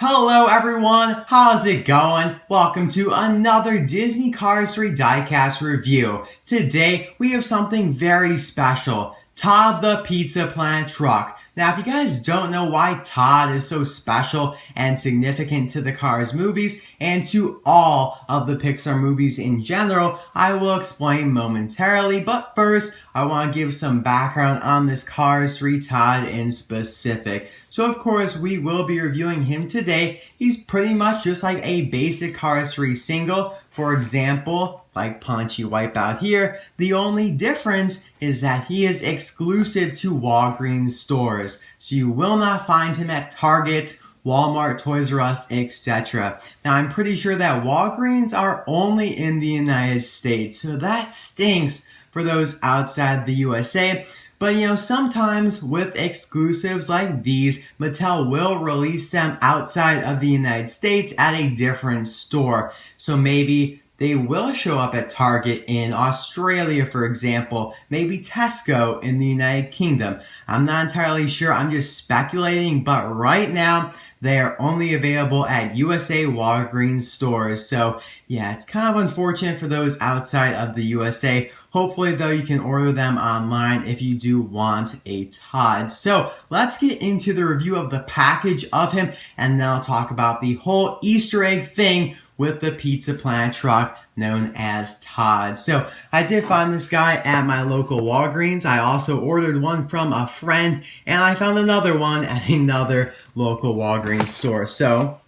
Hello everyone, how's it going? Welcome to another Disney Cars 3 diecast review. Today we have something very special, Todd the Pizza Planet Truck. Now if you guys don't know why Todd is so special and significant to the Cars movies and to all of the Pixar movies in general, I will explain momentarily, but first I want to give some background on this Cars 3 Todd in specific. So of course we will be reviewing him today. He's pretty much just like a basic Cars 3 single. For example, like Punchy Wipeout here, the only difference is that he is exclusive to Walgreens stores. So you will not find him at Target, Walmart, Toys R Us, etc. Now I'm pretty sure that Walgreens are only in the United States, so that stinks for those outside the USA. But sometimes with exclusives like these, Mattel will release them outside of the United States at a different store. So maybe they will show up at Target in Australia, for example, maybe Tesco in the United Kingdom. I'm not entirely sure, I'm just speculating, but right now they are only available at USA Walgreens stores. So yeah, it's kind of unfortunate for those outside of the USA. Hopefully though you can order them online if you do want a Todd. So let's get into the review of the package of him, and then I'll talk about the whole Easter egg thing with the Pizza Planet truck known as Todd. So I did find this guy at my local Walgreens. I also ordered one from a friend, and I found another one at another local Walgreens store. So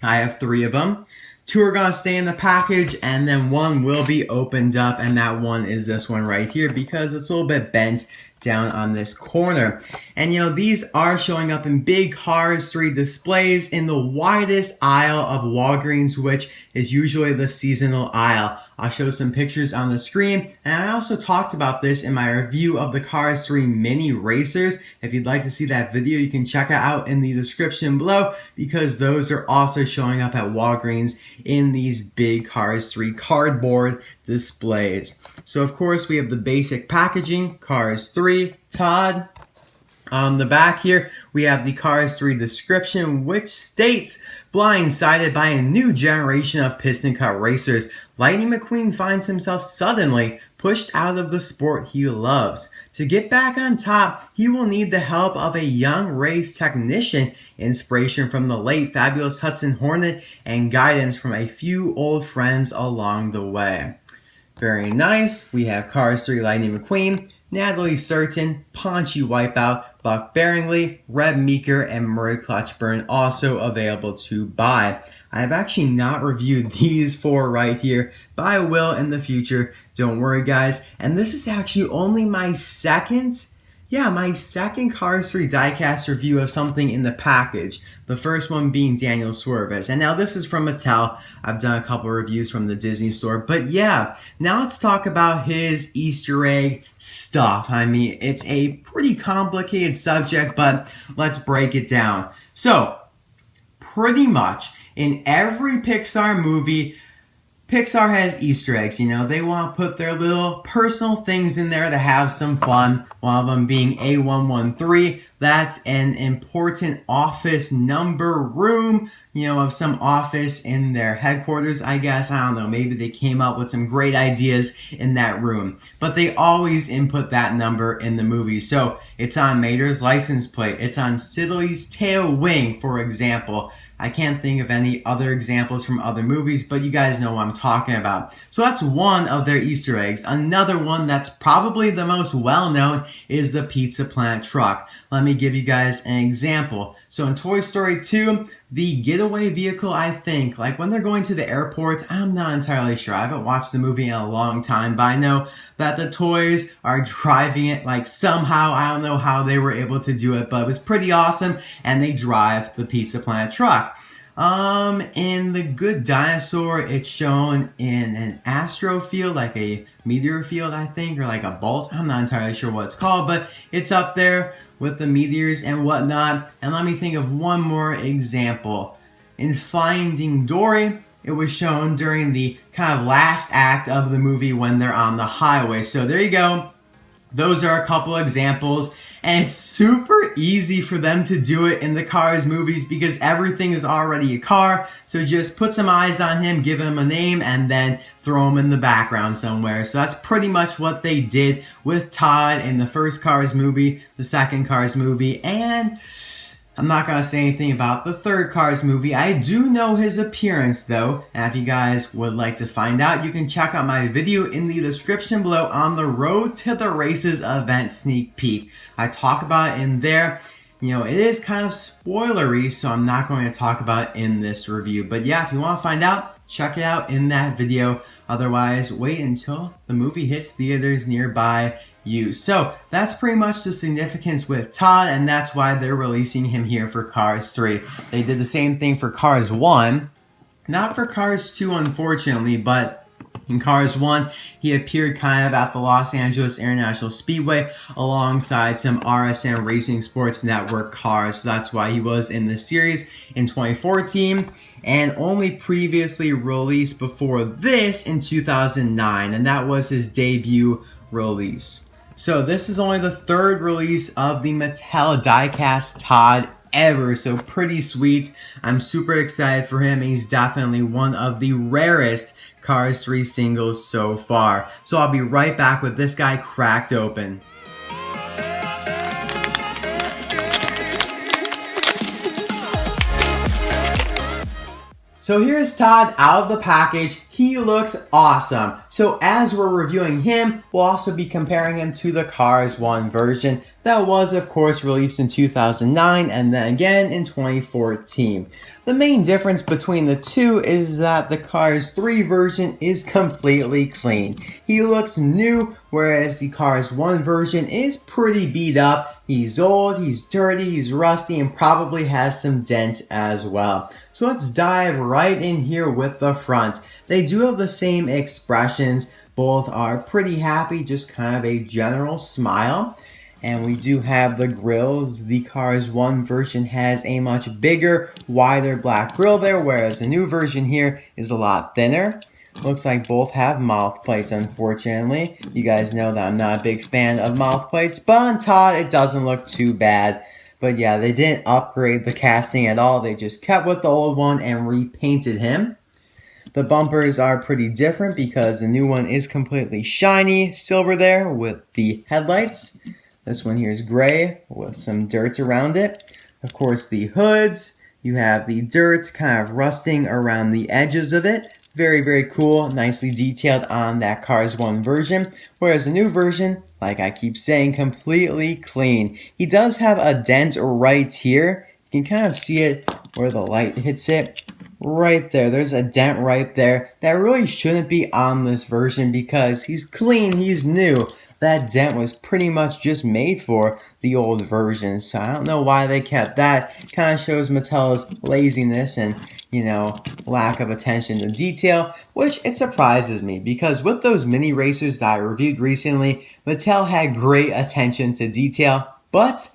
I have 3 of them. 2 are gonna stay in the package, and then 1 will be opened up, and that one is this one right here because it's a little bit bent down on this corner. And these are showing up in big Cars 3 displays in the widest aisle of Walgreens, which is usually the seasonal aisle. I'll show some pictures on the screen, and I also talked about this in my review of the Cars 3 mini racers. If you'd like to see that video, you can check it out in the description below, because those are also showing up at Walgreens in these big Cars 3 cardboard displays. So of course we have the basic packaging, Cars 3, Todd. On the back here, we have the Cars 3 description, which states, blindsided by a new generation of piston cut racers, Lightning McQueen finds himself suddenly pushed out of the sport he loves. To get back on top, he will need the help of a young race technician, inspiration from the late fabulous Hudson Hornet, and guidance from a few old friends along the way. Very nice. We have Cars 3 Lightning McQueen, Natalie Certain, Punchy Wipeout, Buck Bearingley, Reb Meeker, and Murray Clutchburn also available to buy. I've actually not reviewed these 4 right here, but I will in the future. Don't worry, guys. And this is actually only my second Cars 3 diecast review of something in the package. The first one being Daniel Swervis. And now this is from Mattel. I've done a couple of reviews from the Disney store. But yeah, now let's talk about his Easter egg stuff. I mean, it's a pretty complicated subject, but let's break it down. So, pretty much in every Pixar movie, Pixar has Easter eggs. They want to put their little personal things in there to have some fun. One of them being A113. That's an important office number room, of some office in their headquarters, I guess. I don't know. Maybe they came up with some great ideas in that room. But they always input that number in the movie. So it's on Mater's license plate. It's on Sidley's tail wing, for example. I can't think of any other examples from other movies, but you guys know what I'm talking about. So that's one of their Easter eggs. Another one that's probably the most well-known is the Pizza Planet truck. Let me give you guys an example. So in Toy Story 2, the getaway vehicle, I think, like when they're going to the airports, I'm not entirely sure. I haven't watched the movie in a long time, but I know that the toys are driving it like somehow. I don't know how they were able to do it, but it was pretty awesome, and they drive the Pizza Planet truck. In The Good Dinosaur, it's shown in an astro field, like a meteor field, I think, or like a bolt. I'm not entirely sure what it's called, but it's up there with the meteors and whatnot. And let me think of one more example. In Finding Dory, it was shown during the kind of last act of the movie when they're on the highway. So there you go. Those are a couple examples. And it's super easy for them to do it in the Cars movies because everything is already a car. So just put some eyes on him, give him a name, and then throw him in the background somewhere. So that's pretty much what they did with Todd in the first Cars movie, the second Cars movie, and I'm not going to say anything about the third Cars movie. I do know his appearance though, and if you guys would like to find out, you can check out my video in the description below on the Road to the Races event sneak peek. I talk about it in there. You know, it is kind of spoilery, so I'm not going to talk about it in this review. But yeah, if you want to find out, check it out in that video. Otherwise, wait until the movie hits theaters nearby you. So that's pretty much the significance with Todd, and that's why they're releasing him here for Cars 3. They did the same thing for Cars 1. Not for Cars 2, unfortunately, but in Cars 1, he appeared kind of at the Los Angeles International Speedway alongside some RSN Racing Sports Network cars. So that's why he was in the series in 2014 and only previously released before this in 2009, and that was his debut release. So this is only the third release of the Mattel diecast Todd ever, so pretty sweet. I'm super excited for him. He's definitely one of the rarest Cars 3 singles so far. So I'll be right back with this guy cracked open. So here's Todd out of the package. He looks awesome. So as we're reviewing him, we'll also be comparing him to the Cars 1 version that was of course released in 2009 and then again in 2014. The main difference between the two is that the Cars 3 version is completely clean. He looks new, whereas the Cars 1 version is pretty beat up. He's old, he's dirty, he's rusty, and probably has some dents as well. So let's dive right in here with the front. They do have the same expressions. Both are pretty happy, just kind of a general smile. And we do have the grills. The Cars 1 version has a much bigger, wider black grill there, whereas the new version here is a lot thinner. Looks like both have mouth plates, unfortunately. You guys know that I'm not a big fan of mouth plates, but on Todd, it doesn't look too bad. But yeah, they didn't upgrade the casting at all. They just kept with the old one and repainted him. The bumpers are pretty different because the new one is completely shiny, silver there with the headlights. This one here is gray with some dirt around it. Of course, the hoods, you have the dirt kind of rusting around the edges of it. Very, very cool, nicely detailed on that Cars 1 version, whereas the new version, like I keep saying, completely clean. He does have a dent right here. You can kind of see it where the light hits it. Right there, there's a dent right there. That really shouldn't be on this version because he's clean, he's new. That dent was pretty much just made for the old version, so I don't know why they kept that. Kind of shows Mattel's laziness and, you know, lack of attention to detail, which it surprises me because with those mini racers that I reviewed recently, Mattel had great attention to detail, but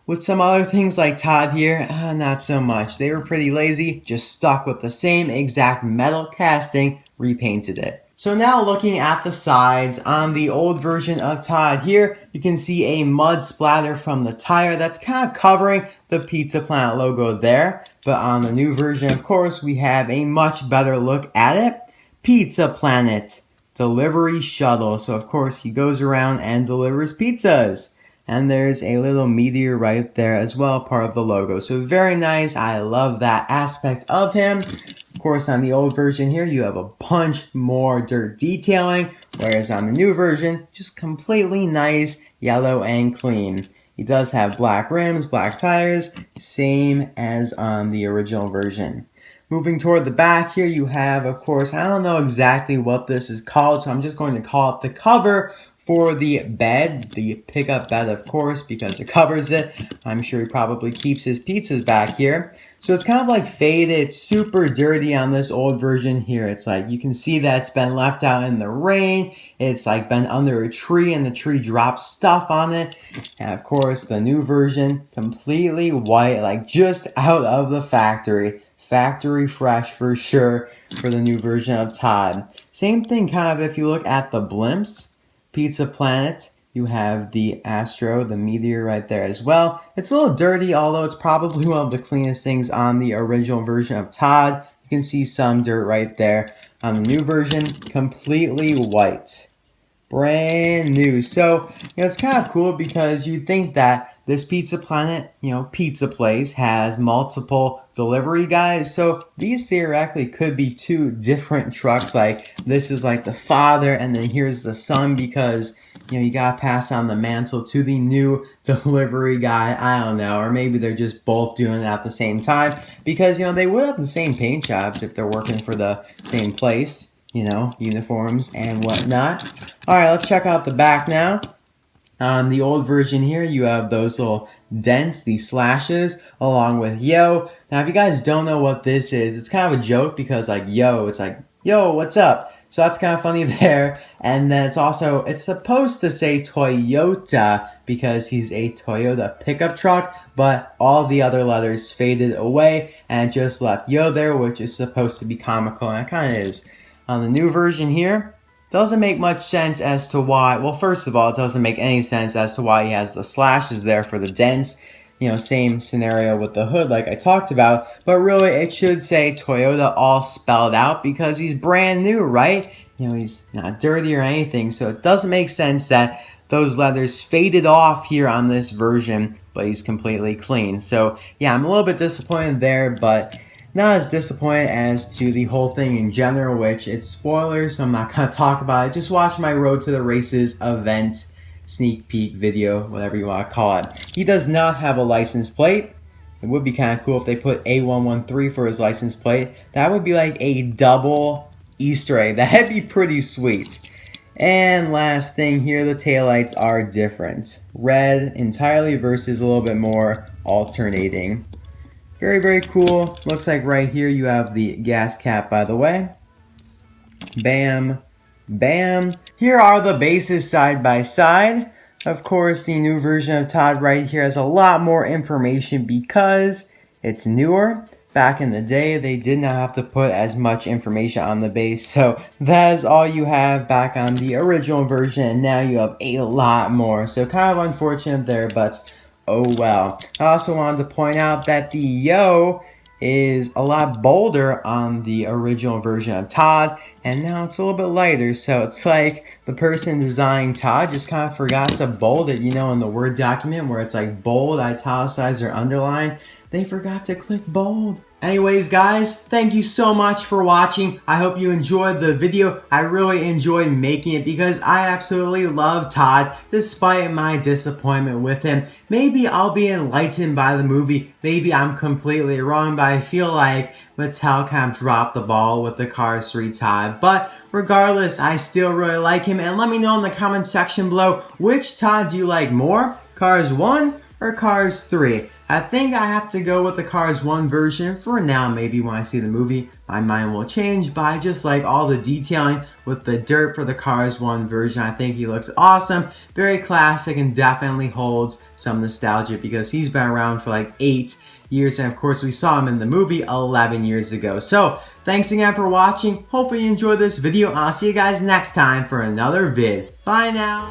with some other things like Todd here, not so much. They were pretty lazy, just stuck with the same exact metal casting, repainted it. So now looking at the sides, on the old version of Todd here, you can see a mud splatter from the tire that's kind of covering the Pizza Planet logo there. But on the new version, of course, we have a much better look at it. Pizza Planet Delivery Shuttle. So of course, he goes around and delivers pizzas. And there's a little meteor right there as well, part of the logo. So very nice. I love that aspect of him. Of course, on the old version here, you have a bunch more dirt detailing, whereas on the new version, just completely nice, yellow and clean. He does have black rims, black tires, same as on the original version. Moving toward the back here, you have, of course, I don't know exactly what this is called, so I'm just going to call it the cover for the bed, the pickup bed, of course, because it covers it. I'm sure he probably keeps his pizzas back here. So it's kind of like faded, super dirty on this old version here. It's like you can see that it's been left out in the rain. It's like been under a tree and the tree dropped stuff on it. And of course, the new version, completely white, like just out of the factory. Factory fresh for sure for the new version of Todd. Same thing kind of if you look at the blimps. Pizza Planet You have the Astro, the Meteor right there as well. It's a little dirty, although it's probably one of the cleanest things on the original version of Todd. You can see some dirt right there. On the new version, completely white. Brand new. So, it's kind of cool because you'd think that this Pizza Planet, pizza place has multiple delivery guys. So these theoretically could be two different trucks. Like this is like the father and then here's the son because, you gotta pass on the mantle to the new delivery guy. I don't know. Or maybe they're just both doing it at the same time because, they would have the same paint jobs if they're working for the same place. Uniforms and whatnot. Alright, let's check out the back now. On the old version here, you have those little dents, these slashes, along with yo. Now, if you guys don't know what this is, it's kind of a joke because like yo, it's like, yo, what's up? So that's kind of funny there. And then it's supposed to say Toyota because he's a Toyota pickup truck, but all the other letters faded away and just left yo there, which is supposed to be comical, and it kind of is. On the new version here, doesn't make much sense as to why. Well, first of all, it doesn't make any sense as to why he has the slashes there for the dents. Same scenario with the hood like I talked about. But really, it should say Toyota all spelled out because he's brand new, right? He's not dirty or anything. So it doesn't make sense that those leathers faded off here on this version, but he's completely clean. So yeah, I'm a little bit disappointed there, but not as disappointed as to the whole thing in general, which it's spoilers, so I'm not going to talk about it. Just watch my Road to the Races event, sneak peek video, whatever you want to call it. He does not have a license plate. It would be kind of cool if they put A113 for his license plate. That would be like a double Easter egg. That'd be pretty sweet. And last thing here, the taillights are different. Red entirely versus a little bit more alternating. Very, very cool. Looks like right here you have the gas cap, by the way. Bam. Bam. Here are the bases side by side. Of course, the new version of Todd right here has a lot more information because it's newer. Back in the day, they did not have to put as much information on the base. So that is all you have back on the original version. And now you have a lot more. So kind of unfortunate there, but oh well. I also wanted to point out that the yo is a lot bolder on the original version of Todd, and now it's a little bit lighter, so it's like the person designing Todd just kind of forgot to bold it, in the Word document where it's like bold, italicized, or underlined. They forgot to click bold. Anyways, guys, thank you so much for watching. I hope you enjoyed the video. I really enjoyed making it because I absolutely love Todd despite my disappointment with him. Maybe I'll be enlightened by the movie. Maybe I'm completely wrong, but I feel like Mattel kind of dropped the ball with the Cars 3 Todd. But regardless, I still really like him. And let me know in the comment section below, which Todd do you like more? Cars 1 or Cars 3? I think I have to go with the Cars 1 version for now. Maybe when I see the movie, my mind will change, but I just like all the detailing with the dirt for the Cars 1 version. I think he looks awesome, very classic, and definitely holds some nostalgia because he's been around for like 8 years, and of course we saw him in the movie 11 years ago. So, thanks again for watching. Hopefully you enjoyed this video. I'll see you guys next time for another vid. Bye now!